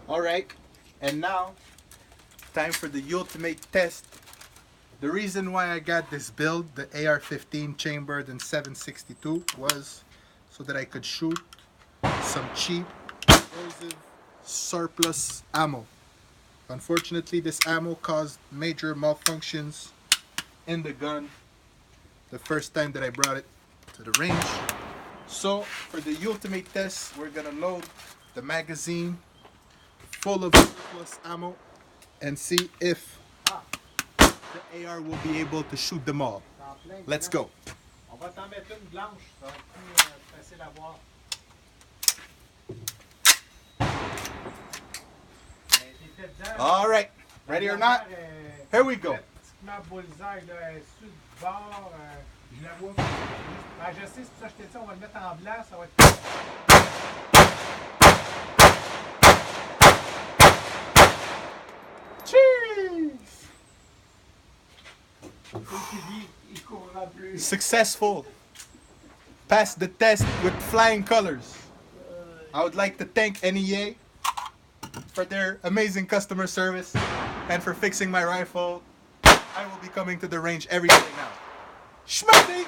Alright, and now, time for the ultimate test. The reason why I got this build, the AR-15 chambered in 7.62, was so that I could shoot some cheap, explosive, surplus ammo. Unfortunately, this ammo caused major malfunctions in the gun the first time that I brought it to the range. So, for the ultimate test, we're gonna load the magazine full of surplus ammo and see if the AR will be able to shoot them all. Let's go. On va t'en mettre une blanche, ça va être plus facile à voir. All right, ready or not? Here we go. Pratiquement bullseye, là, sur le bord. Je la vois. Ben, je sais, c'est pour ça que je t'ai dit, on va le mettre en blanc, ça va être. Cheese! Il courra plus. Successful. Passed the test with flying colors. I would like to thank NEA for their amazing customer service and for fixing my rifle. I will be coming to the range every day now. Schmutty!